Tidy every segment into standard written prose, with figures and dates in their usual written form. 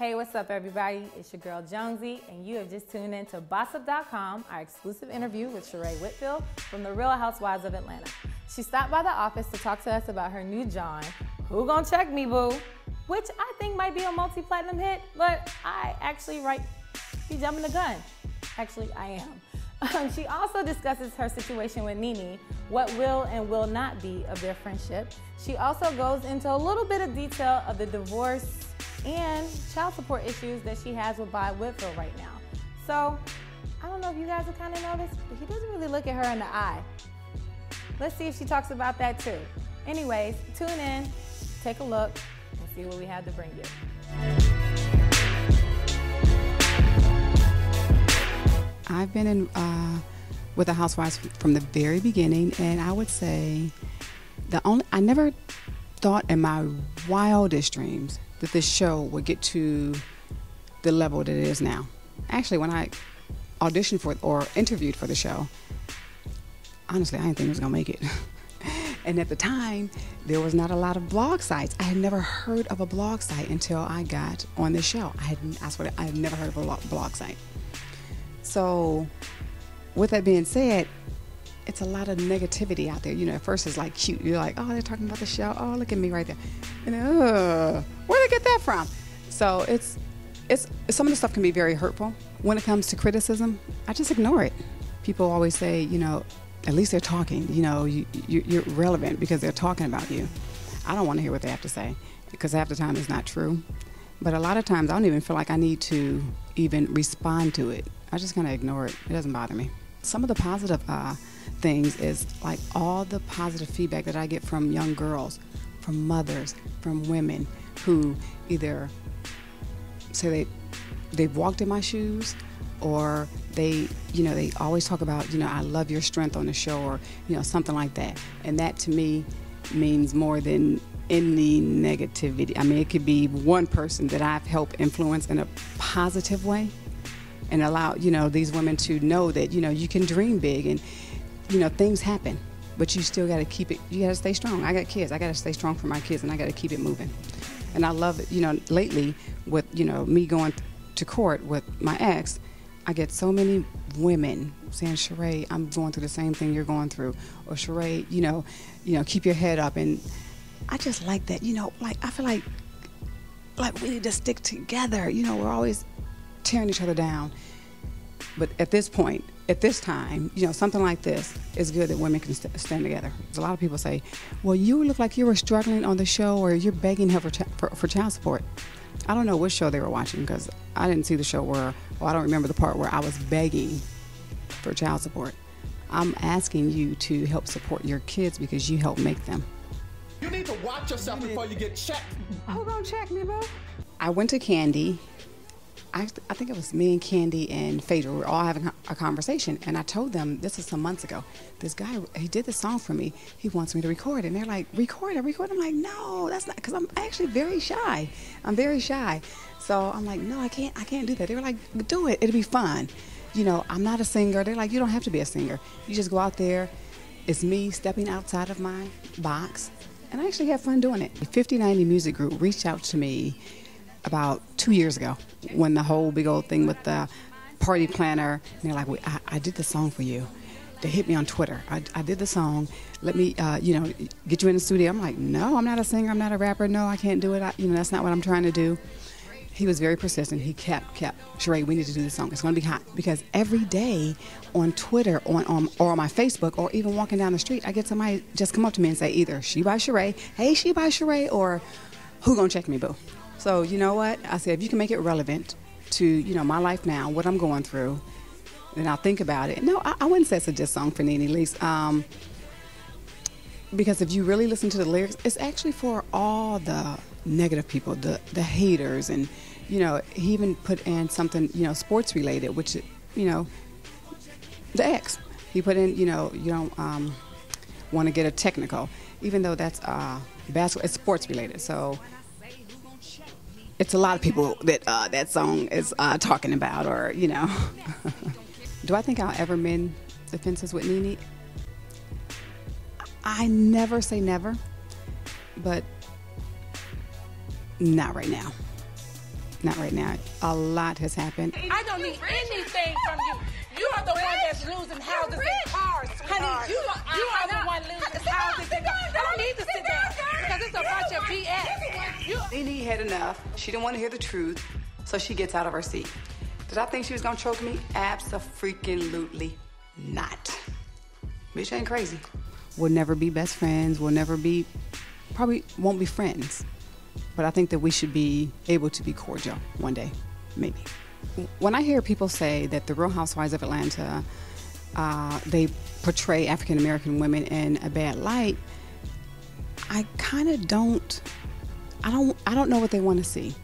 Hey, what's up, everybody? It's your girl Jonesy, and you have just tuned in to Bossip.com, our exclusive interview with Sheree Whitfield from The Real Housewives of Atlanta. She stopped by the office to talk to us about her new John, Who Gon Check Me, Boo, which I think might be a multi-platinum hit, but I actually be jumping the gun. Actually, I am. She also discusses her situation with Nene, what will and will not be of their friendship. She also goes into a little bit of detail of the divorce and child support issues that she has with Bob Whitfield right now. So, I don't know if you guys have kind of noticed, but he doesn't really look at her in the eye. Let's see if she talks about that too. Anyways, tune in, take a look, and see what we have to bring you. I've been in with the Housewives from the very beginning, and I would say I never thought in my wildest dreams that this show would get to the level that it is now. Actually, when I auditioned for or interviewed for the show, honestly, I didn't think it was gonna make it. And at the time, there was not a lot of blog sites. I had never heard of a blog site until I got on this show. I had never heard of a blog site. So, with that being said, it's a lot of negativity out there. You know, at first it's like cute. You're like, oh, they're talking about the show. Oh, look at me right there. And where'd they get that from? So it's some of the stuff can be very hurtful. When it comes to criticism, I just ignore it. People always say, you know, at least they're talking. You know, you're relevant because they're talking about you. I don't want to hear what they have to say because half the time it's not true. But a lot of times I don't even feel like I need to even respond to it. I just kind of ignore it. It doesn't bother me. Some of the positive things is like all the positive feedback that I get from young girls, from mothers, from women who either say they've walked in my shoes, or they always talk about, I love your strength on the show, or something like that. And that to me means more than any negativity. I mean, it could be one person that I've helped influence in a positive way and allow these women to know that you can dream big, and things happen, but you still got to keep it. You got to stay strong. I got kids. I got to stay strong for my kids, and I got to keep it moving. And I love it. Lately with me going to court with my ex, I get so many women saying, Sheree, I'm going through the same thing you're going through, or Sheree, keep your head up. And I just like that. Like I feel like we need to stick together. We're always tearing each other down. But at this point, at this time, something like this is good that women can stand together. A lot of people say, well, you look like you were struggling on the show, or you're begging her for child support. I don't know which show they were watching, because I didn't see the show I don't remember the part where I was begging for child support. I'm asking you to help support your kids because you help make them. You need to watch yourself before you get checked. Who gonna check me, bro? I went to Candy. I think it was me and Candy and Phaedra. We were all having a conversation, and I told them, this is some months ago, this guy, he did the song for me. He wants me to record it. And they're like, record it. I'm like, no, that's not, because I'm actually very shy. I'm very shy. So I'm like, no, I can't do that. They were like, do it. It'll be fun. I'm not a singer. They're like, you don't have to be a singer. You just go out there. It's me stepping outside of my box, and I actually have fun doing it. The 5090 Music Group reached out to me about 2 years ago, when the whole big old thing with the party planner, and they're like, I did the song for you. They hit me on Twitter. I did the song. Let me, get you in the studio. I'm like, no, I'm not a singer. I'm not a rapper. No, I can't do it. That's not what I'm trying to do. He was very persistent. He kept, Sheree, we need to do this song. It's going to be hot. Because every day on Twitter or on my Facebook, or even walking down the street, I get somebody just come up to me and say either, she by Sheree, hey, she by Sheree, or who gonna check me, boo? So you know what? I said, if you can make it relevant to, my life now, what I'm going through, then I'll think about it. No, I wouldn't say it's a diss song for Nene, at least. Because if you really listen to the lyrics, it's actually for all the negative people, the haters. And, he even put in something, sports related, which, the ex. He put in, you don't want to get a technical, even though that's basketball, it's sports related. So it's a lot of people that that song is talking about, or, Do I think I'll ever mend the fences with Nene? I never say never, but not right now. Not right now. A lot has happened. I don't need anything from you. You are the one that's losing houses and cars, honey. You are the one losing houses and cars. I don't need to sit down because it's a bunch of BS. Nene had enough. She didn't want to hear the truth, so she gets out of her seat. Did I think she was gonna choke me? Abso-freaking-lutely not. Bitch ain't crazy. We'll never be best friends. We'll never be, probably won't be friends. But I think that we should be able to be cordial one day, maybe. When I hear people say that the Real Housewives of Atlanta, they portray African American women in a bad light, I kind of don't know what they want to see.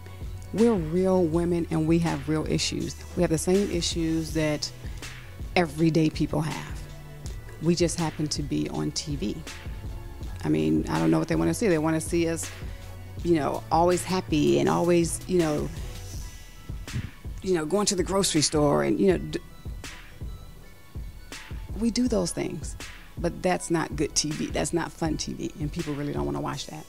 We're real women and we have real issues. We have the same issues that everyday people have. We just happen to be on TV. I mean, I don't know what they want to see. They want to see us, you know, always happy and always, you know, going to the grocery store and, you know, we do those things, but that's not good TV. That's not fun TV, and people really don't want to watch that.